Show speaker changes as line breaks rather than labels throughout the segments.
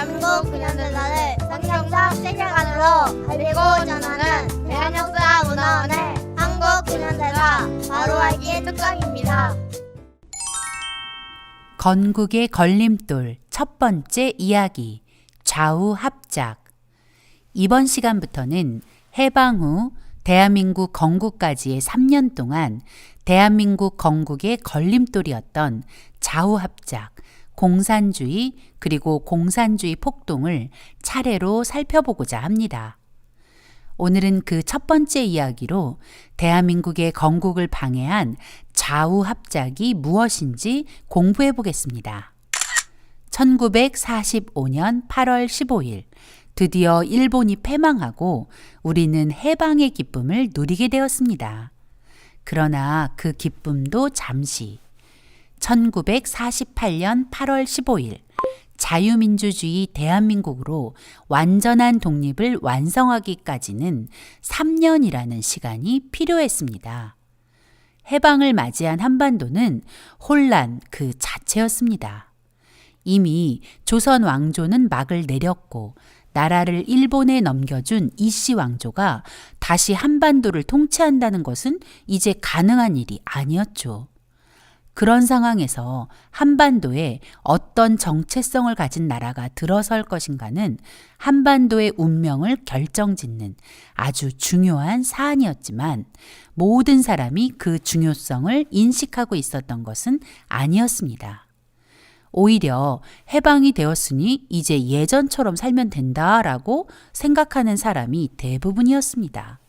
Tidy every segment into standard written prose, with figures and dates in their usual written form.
대한민국 9년대사를 성경적 세계관으로 알리고 전하는 대한역사문화원의 한국 9년대사 바로 알기 특강입니다.
건국의 걸림돌 첫 번째 이야기, 좌우합작. 이번 시간부터는 해방 후 대한민국 건국까지의 3년 동안 대한민국 건국의 걸림돌이었던 좌우합작, 공산주의 그리고 공산주의 폭동을 차례로 살펴보고자 합니다. 오늘은 그 첫 번째 이야기로 대한민국의 건국을 방해한 좌우합작이 무엇인지 공부해 보겠습니다. 1945년 8월 15일, 드디어 일본이 패망하고 우리는 해방의 기쁨을 누리게 되었습니다. 그러나 그 기쁨도 잠시. 1948년 8월 15일, 자유민주주의 대한민국으로 완전한 독립을 완성하기까지는 3년이라는 시간이 필요했습니다. 해방을 맞이한 한반도는 혼란 그 자체였습니다. 이미 조선 왕조는 막을 내렸고 나라를 일본에 넘겨준 이씨 왕조가 다시 한반도를 통치한다는 것은 이제 가능한 일이 아니었죠. 그런 상황에서 한반도에 어떤 정체성을 가진 나라가 들어설 것인가는 한반도의 운명을 결정짓는 아주 중요한 사안이었지만 모든 사람이 그 중요성을 인식하고 있었던 것은 아니었습니다. 오히려 해방이 되었으니 이제 예전처럼 살면 된다라고 생각하는 사람이 대부분이었습니다.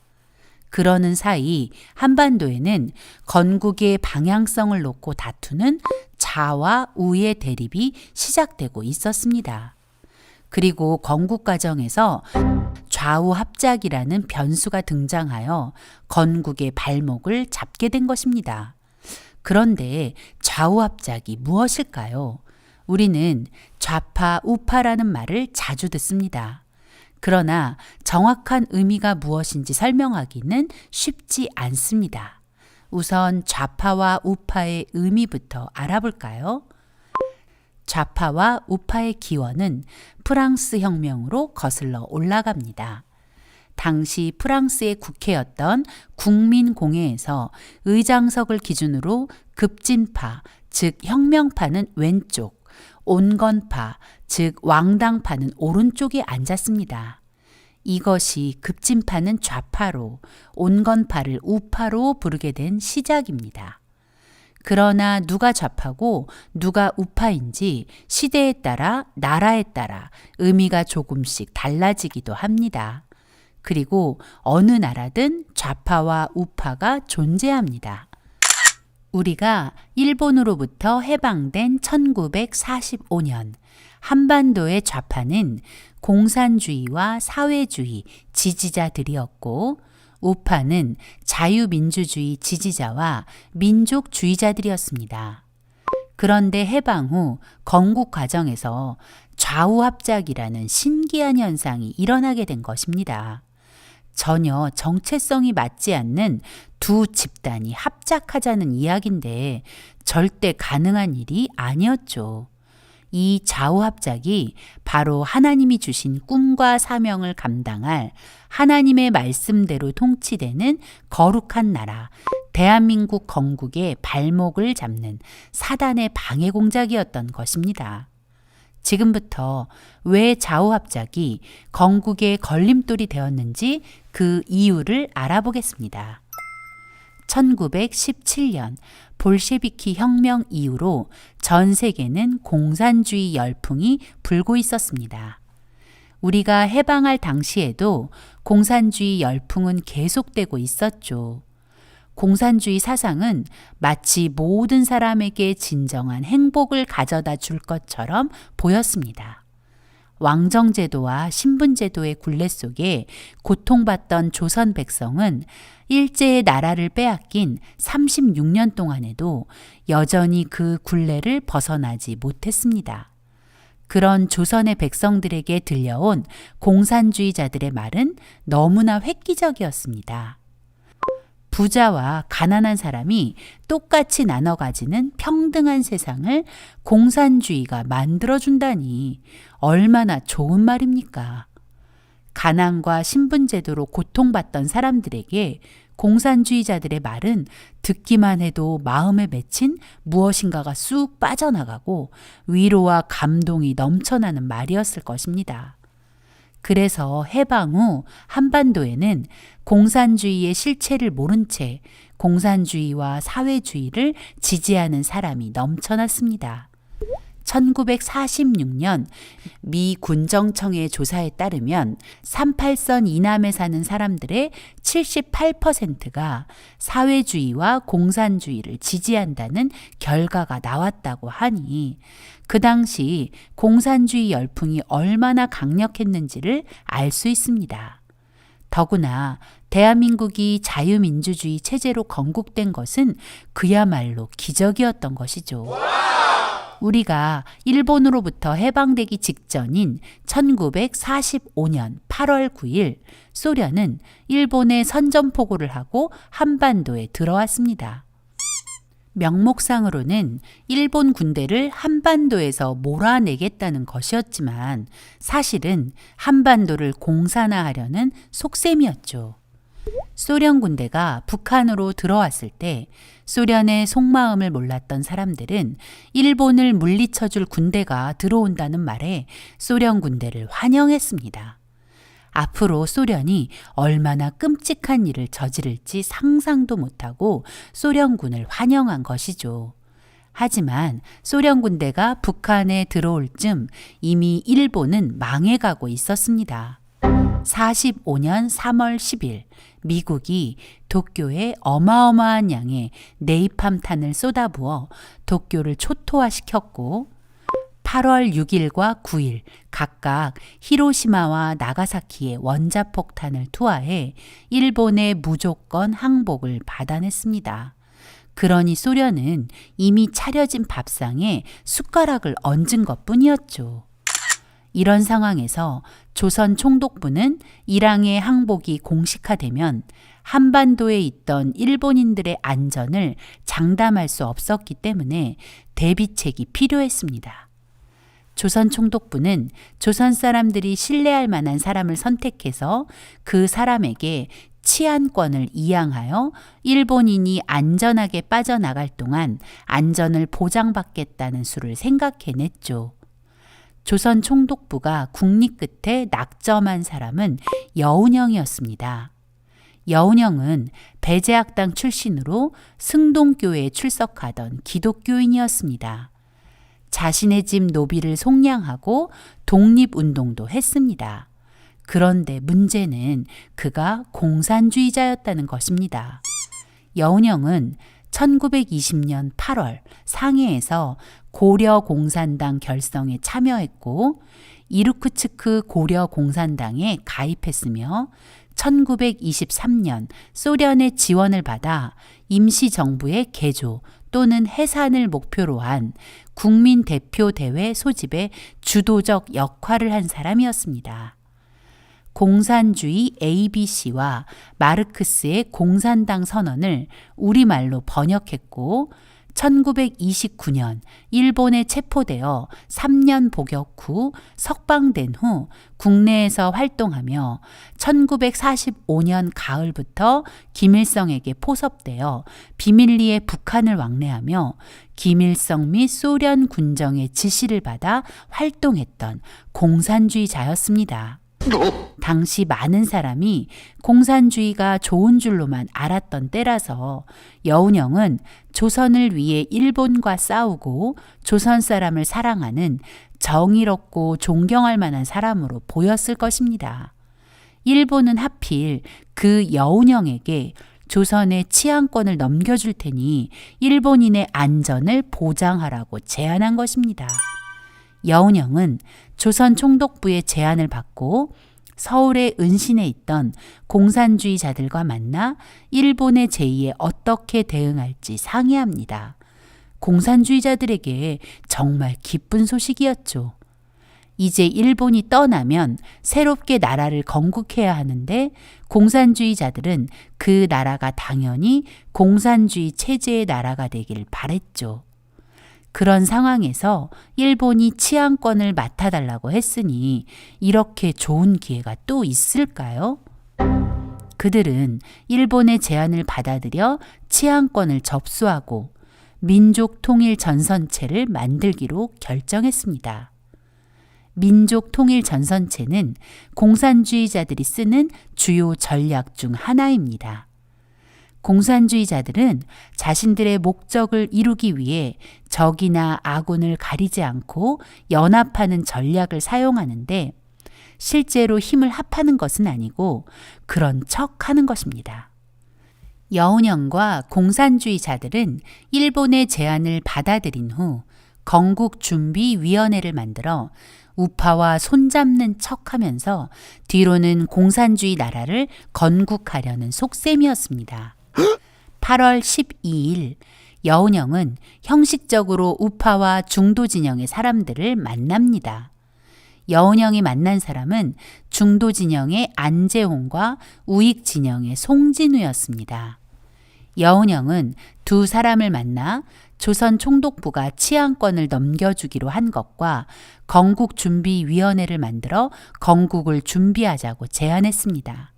그러는 사이 한반도에는 건국의 방향성을 놓고 다투는 좌와 우의 대립이 시작되고 있었습니다. 그리고 건국 과정에서 좌우합작이라는 변수가 등장하여 건국의 발목을 잡게 된 것입니다. 그런데 좌우합작이 무엇일까요? 우리는 좌파, 우파라는 말을 자주 듣습니다. 그러나 정확한 의미가 무엇인지 설명하기는 쉽지 않습니다. 우선 좌파와 우파의 의미부터 알아볼까요? 좌파와 우파의 기원은 프랑스 혁명으로 거슬러 올라갑니다. 당시 프랑스의 국회였던 국민공회에서 의장석을 기준으로 급진파, 즉 혁명파는 왼쪽, 온건파, 즉 왕당파는 오른쪽에 앉았습니다. 이것이 급진파는 좌파로, 온건파를 우파로 부르게 된 시작입니다. 그러나 누가 좌파고 누가 우파인지 시대에 따라, 나라에 따라 의미가 조금씩 달라지기도 합니다. 그리고 어느 나라든 좌파와 우파가 존재합니다. 우리가 일본으로부터 해방된 1945년, 한반도의 좌파는 공산주의와 사회주의 지지자들이었고 우파는 자유민주주의 지지자와 민족주의자들이었습니다. 그런데 해방 후 건국 과정에서 좌우합작이라는 신기한 현상이 일어나게 된 것입니다. 전혀 정체성이 맞지 않는 두 집단이 합작하자는 이야기인데 절대 가능한 일이 아니었죠. 이 좌우합작이 바로 하나님이 주신 꿈과 사명을 감당할 하나님의 말씀대로 통치되는 거룩한 나라, 대한민국 건국의 발목을 잡는 사단의 방해 공작이었던 것입니다. 지금부터 왜 좌우합작이 건국의 걸림돌이 되었는지 그 이유를 알아보겠습니다. 1917년 볼셰비키 혁명 이후로 전 세계는 공산주의 열풍이 불고 있었습니다. 우리가 해방할 당시에도 공산주의 열풍은 계속되고 있었죠. 공산주의 사상은 마치 모든 사람에게 진정한 행복을 가져다 줄 것처럼 보였습니다. 왕정제도와 신분제도의 굴레 속에 고통받던 조선 백성은 일제의 나라를 빼앗긴 36년 동안에도 여전히 그 굴레를 벗어나지 못했습니다. 그런 조선의 백성들에게 들려온 공산주의자들의 말은 너무나 획기적이었습니다. 부자와 가난한 사람이 똑같이 나눠 가지는 평등한 세상을 공산주의가 만들어준다니 얼마나 좋은 말입니까? 가난과 신분제도로 고통받던 사람들에게 공산주의자들의 말은 듣기만 해도 마음에 맺힌 무엇인가가 쑥 빠져나가고 위로와 감동이 넘쳐나는 말이었을 것입니다. 그래서 해방 후 한반도에는 공산주의의 실체를 모른 채 공산주의와 사회주의를 지지하는 사람이 넘쳐났습니다. 1946년 미 군정청의 조사에 따르면 38선 이남에 사는 사람들의 78%가 사회주의와 공산주의를 지지한다는 결과가 나왔다고 하니 그 당시 공산주의 열풍이 얼마나 강력했는지를 알 수 있습니다. 더구나 대한민국이 자유민주주의 체제로 건국된 것은 그야말로 기적이었던 것이죠. 우리가 일본으로부터 해방되기 직전인 1945년 8월 9일 소련은 일본에 선전포고를 하고 한반도에 들어왔습니다. 명목상으로는 일본 군대를 한반도에서 몰아내겠다는 것이었지만 사실은 한반도를 공산화하려는 속셈이었죠. 소련 군대가 북한으로 들어왔을 때 소련의 속마음을 몰랐던 사람들은 일본을 물리쳐줄 군대가 들어온다는 말에 소련 군대를 환영했습니다. 앞으로 소련이 얼마나 끔찍한 일을 저지를지 상상도 못하고 소련군을 환영한 것이죠. 하지만 소련 군대가 북한에 들어올 즈음 이미 일본은 망해가고 있었습니다. 45년 3월 10일 미국이 도쿄에 어마어마한 양의 네이팜탄을 쏟아부어 도쿄를 초토화시켰고 8월 6일과 9일 각각 히로시마와 나가사키에 원자폭탄을 투하해 일본의 무조건 항복을 받아냈습니다. 그러니 소련은 이미 차려진 밥상에 숟가락을 얹은 것뿐이었죠. 이런 상황에서 조선 총독부는 일항의 항복이 공식화되면 한반도에 있던 일본인들의 안전을 장담할 수 없었기 때문에 대비책이 필요했습니다. 조선 총독부는 조선 사람들이 신뢰할 만한 사람을 선택해서 그 사람에게 치안권을 이양하여 일본인이 안전하게 빠져나갈 동안 안전을 보장받겠다는 수를 생각해냈죠. 조선 총독부가 국리 끝에 낙점한 사람은 여운형이었습니다. 여운형은 배제학당 출신으로 승동교회에 출석하던 기독교인이었습니다. 자신의 집 노비를 속량하고 독립운동도 했습니다. 그런데 문제는 그가 공산주의자였다는 것입니다. 여운형은 1920년 8월 상해에서 고려공산당 결성에 참여했고 이루크츠크 고려공산당에 가입했으며 1923년 소련의 지원을 받아 임시정부의 개조 또는 해산을 목표로 한 국민대표대회 소집에 주도적 역할을 한 사람이었습니다. 공산주의 ABC와 마르크스의 공산당 선언을 우리말로 번역했고 1929년 일본에 체포되어 3년 복역 후 석방된 후 국내에서 활동하며 1945년 가을부터 김일성에게 포섭되어 비밀리에 북한을 왕래하며 김일성 및 소련 군정의 지시를 받아 활동했던 공산주의자였습니다. 당시 많은 사람이 공산주의가 좋은 줄로만 알았던 때라서 여운형은 조선을 위해 일본과 싸우고 조선 사람을 사랑하는 정의롭고 존경할 만한 사람으로 보였을 것입니다. 일본은 하필 그 여운형에게 조선의 치안권을 넘겨줄 테니 일본인의 안전을 보장하라고 제안한 것입니다. 여운형은 조선 총독부의 제안을 받고 서울의 은신에 있던 공산주의자들과 만나 일본의 제의에 어떻게 대응할지 상의합니다. 공산주의자들에게 정말 기쁜 소식이었죠. 이제 일본이 떠나면 새롭게 나라를 건국해야 하는데 공산주의자들은 그 나라가 당연히 공산주의 체제의 나라가 되길 바랬죠. 그런 상황에서 일본이 치안권을 맡아달라고 했으니 이렇게 좋은 기회가 또 있을까요? 그들은 일본의 제안을 받아들여 치안권을 접수하고 민족통일전선체를 만들기로 결정했습니다. 민족통일전선체는 공산주의자들이 쓰는 주요 전략 중 하나입니다. 공산주의자들은 자신들의 목적을 이루기 위해 적이나 아군을 가리지 않고 연합하는 전략을 사용하는데 실제로 힘을 합하는 것은 아니고 그런 척 하는 것입니다. 여운형과 공산주의자들은 일본의 제안을 받아들인 후 건국준비위원회를 만들어 우파와 손잡는 척하면서 뒤로는 공산주의 나라를 건국하려는 속셈이었습니다. 8월 12일 여운형은 형식적으로 우파와 중도 진영의 사람들을 만납니다. 여운형이 만난 사람은 중도 진영의 안재홍과 우익 진영의 송진우였습니다. 여운형은 두 사람을 만나 조선 총독부가 치안권을 넘겨주기로 한 것과 건국준비위원회를 만들어 건국을 준비하자고 제안했습니다.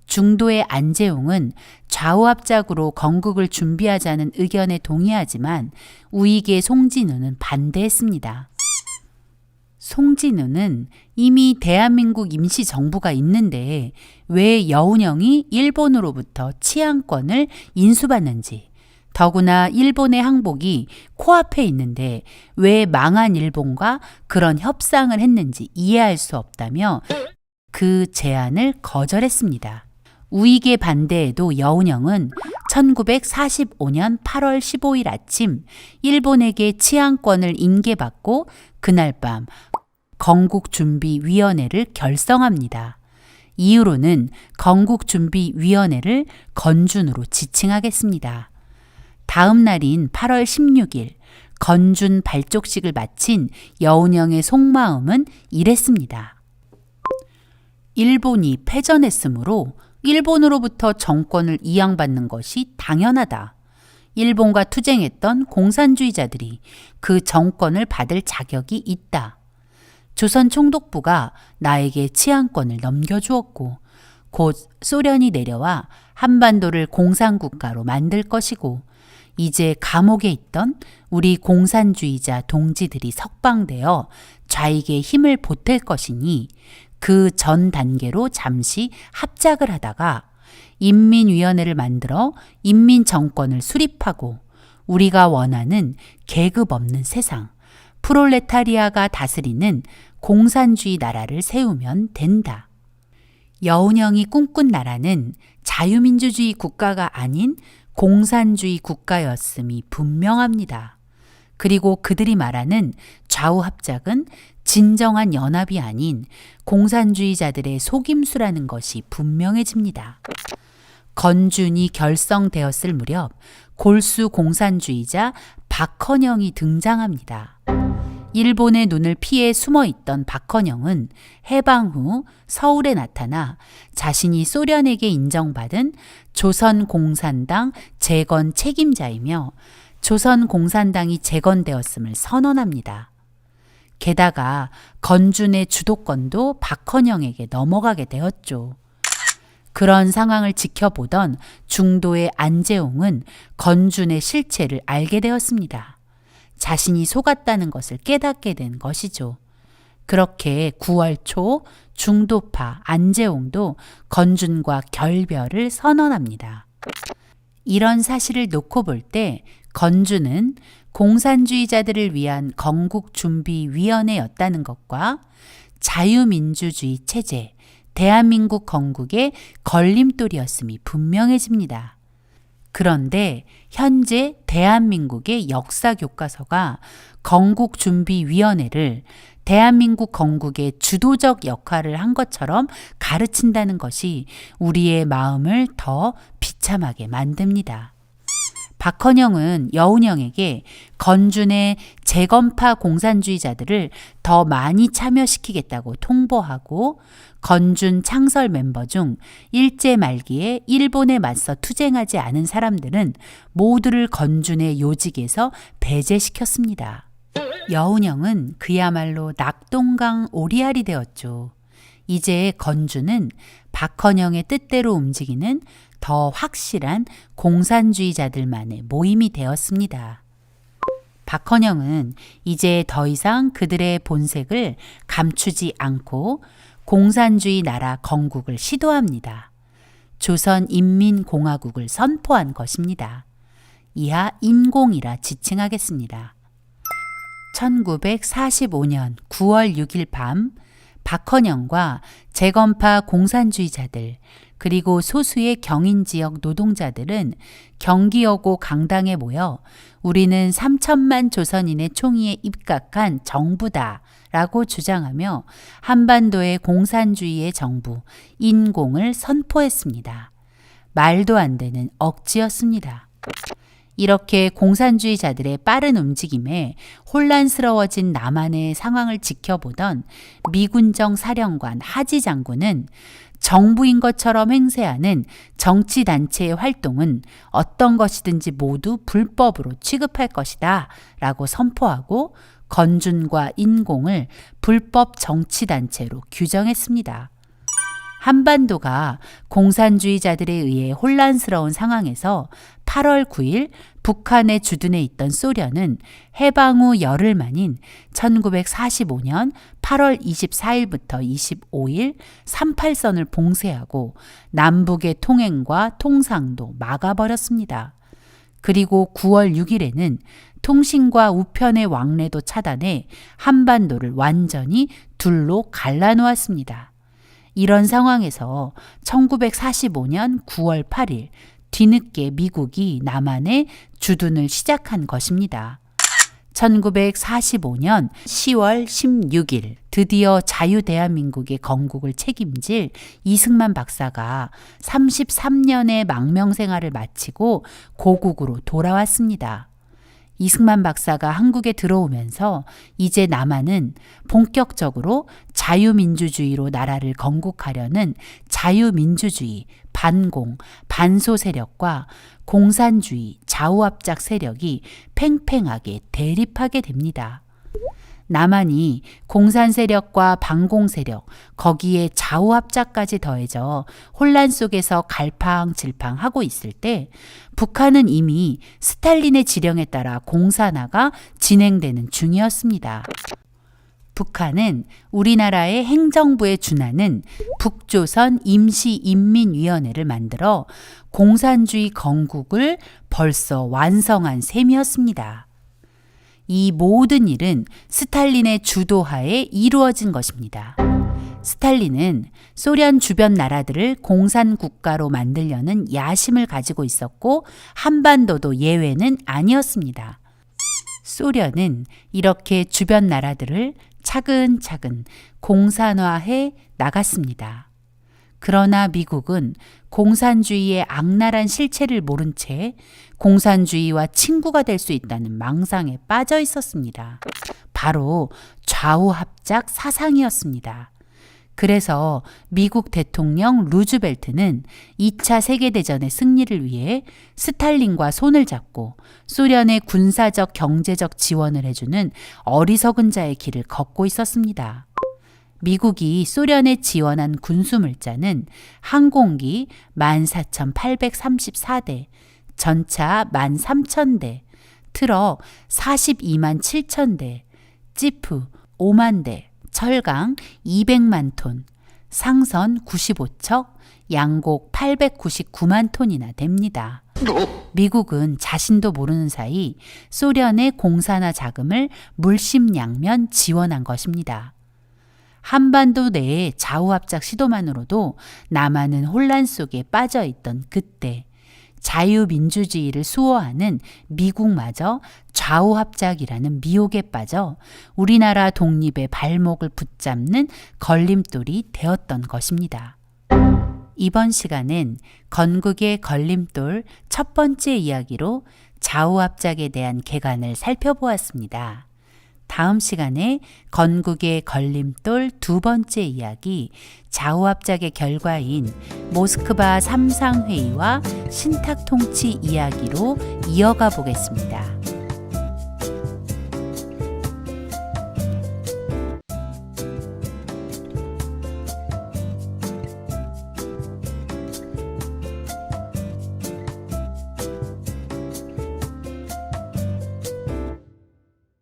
중도의 안재홍은 좌우합작으로 건국을 준비하자는 의견에 동의하지만 우익의 송진우는 반대했습니다. 송진우는 이미 대한민국 임시정부가 있는데 왜 여운형이 일본으로부터 치안권을 인수받는지, 더구나 일본의 항복이 코앞에 있는데 왜 망한 일본과 그런 협상을 했는지 이해할 수 없다며 그 제안을 거절했습니다. 우익의 반대에도 여운형은 1945년 8월 15일 아침 일본에게 치안권을 인계받고 그날 밤 건국준비위원회를 결성합니다. 이후로는 건국준비위원회를 건준으로 지칭하겠습니다. 다음 날인 8월 16일 건준 발족식을 마친 여운형의 속마음은 이랬습니다. 일본이 패전했으므로 일본으로부터 정권을 이양받는 것이 당연하다. 일본과 투쟁했던 공산주의자들이 그 정권을 받을 자격이 있다. 조선 총독부가 나에게 치안권을 넘겨주었고 곧 소련이 내려와 한반도를 공산국가로 만들 것이고 이제 감옥에 있던 우리 공산주의자 동지들이 석방되어 좌익에 힘을 보탤 것이니 그 전 단계로 잠시 합작을 하다가 인민위원회를 만들어 인민정권을 수립하고 우리가 원하는 계급 없는 세상, 프롤레타리아가 다스리는 공산주의 나라를 세우면 된다. 여운형이 꿈꾼 나라는 자유민주주의 국가가 아닌 공산주의 국가였음이 분명합니다. 그리고 그들이 말하는 좌우합작은 진정한 연합이 아닌 공산주의자들의 속임수라는 것이 분명해집니다. 건준이 결성되었을 무렵 골수 공산주의자 박헌영이 등장합니다. 일본의 눈을 피해 숨어있던 박헌영은 해방 후 서울에 나타나 자신이 소련에게 인정받은 조선공산당 재건 책임자이며 조선공산당이 재건되었음을 선언합니다. 게다가 건준의 주도권도 박헌영에게 넘어가게 되었죠. 그런 상황을 지켜보던 중도의 안재홍은 건준의 실체를 알게 되었습니다. 자신이 속았다는 것을 깨닫게 된 것이죠. 그렇게 9월 초 중도파 안재홍도 건준과 결별을 선언합니다. 이런 사실을 놓고 볼 때 건준은 공산주의자들을 위한 건국준비위원회였다는 것과 자유민주주의 체제, 대한민국 건국의 걸림돌이었음이 분명해집니다. 그런데 현재 대한민국의 역사교과서가 건국준비위원회를 대한민국 건국의 주도적 역할을 한 것처럼 가르친다는 것이 우리의 마음을 더 비참하게 만듭니다. 박헌영은 여운형에게 건준의 재건파 공산주의자들을 더 많이 참여시키겠다고 통보하고 건준 창설 멤버 중 일제 말기에 일본에 맞서 투쟁하지 않은 사람들은 모두를 건준의 요직에서 배제시켰습니다. 여운형은 그야말로 낙동강 오리알이 되었죠. 이제 건준은 박헌영의 뜻대로 움직이는 더 확실한 공산주의자들만의 모임이 되었습니다. 박헌영은 이제 더 이상 그들의 본색을 감추지 않고 공산주의 나라 건국을 시도합니다. 조선인민공화국을 선포한 것입니다. 이하 인공이라 지칭하겠습니다. 1945년 9월 6일 밤 박헌영과 재건파 공산주의자들 그리고 소수의 경인지역 노동자들은 경기여고 강당에 모여 우리는 3천만 조선인의 총의에 입각한 정부다 라고 주장하며 한반도의 공산주의의 정부 인공을 선포했습니다. 말도 안 되는 억지였습니다. 이렇게 공산주의자들의 빠른 움직임에 혼란스러워진 남한의 상황을 지켜보던 미군정 사령관 하지 장군은 정부인 것처럼 행세하는 정치단체의 활동은 어떤 것이든지 모두 불법으로 취급할 것이다 라고 선포하고 건준과 인공을 불법 정치단체로 규정했습니다. 한반도가 공산주의자들에 의해 혼란스러운 상황에서 8월 9일 북한에 주둔해 있던 소련은 해방 후 열흘 만인 1945년 8월 24일부터 25일 38선을 봉쇄하고 남북의 통행과 통상도 막아버렸습니다. 그리고 9월 6일에는 통신과 우편의 왕래도 차단해 한반도를 완전히 둘로 갈라놓았습니다. 이런 상황에서 1945년 9월 8일 뒤늦게 미국이 남한에 주둔을 시작한 것입니다. 1945년 10월 16일 드디어 자유대한민국의 건국을 책임질 이승만 박사가 33년의 망명생활을 마치고 고국으로 돌아왔습니다. 이승만 박사가 한국에 들어오면서 이제 남한은 본격적으로 자유민주주의로 나라를 건국하려는 자유민주주의, 반공, 반소 세력과 공산주의, 좌우합작 세력이 팽팽하게 대립하게 됩니다. 남한이 공산 세력과 반공 세력, 거기에 좌우합작까지 더해져 혼란 속에서 갈팡질팡하고 있을 때 북한은 이미 스탈린의 지령에 따라 공산화가 진행되는 중이었습니다. 북한은 우리나라의 행정부에 준하는 북조선 임시인민위원회를 만들어 공산주의 건국을 벌써 완성한 셈이었습니다. 이 모든 일은 스탈린의 주도하에 이루어진 것입니다. 스탈린은 소련 주변 나라들을 공산국가로 만들려는 야심을 가지고 있었고 한반도도 예외는 아니었습니다. 소련은 이렇게 주변 나라들을 차근차근 공산화해 나갔습니다. 그러나 미국은 공산주의의 악랄한 실체를 모른 채 공산주의와 친구가 될 수 있다는 망상에 빠져 있었습니다. 바로 좌우합작 사상이었습니다. 그래서 미국 대통령 루즈벨트는 2차 세계대전의 승리를 위해 스탈린과 손을 잡고 소련의 군사적 경제적 지원을 해주는 어리석은 자의 길을 걷고 있었습니다. 미국이 소련에 지원한 군수물자는 항공기 14,834대, 전차 13,000대, 트럭 42만 7천대, 지프 5만 대, 철강 200만 톤, 상선 95척, 양곡 899만 톤이나 됩니다. 미국은 자신도 모르는 사이 소련의 공산화 자금을 물심양면 지원한 것입니다. 한반도 내의 좌우합작 시도만으로도 남한은 혼란 속에 빠져있던 그때 자유민주주의를 수호하는 미국마저 좌우합작이라는 미혹에 빠져 우리나라 독립의 발목을 붙잡는 걸림돌이 되었던 것입니다. 이번 시간은 건국의 걸림돌 첫 번째 이야기로 좌우합작에 대한 개관을 살펴보았습니다. 다음 시간에 건국의 걸림돌 두 번째 이야기, 좌우합작의 결과인 모스크바 삼상회의와 신탁통치 이야기로 이어가 보겠습니다.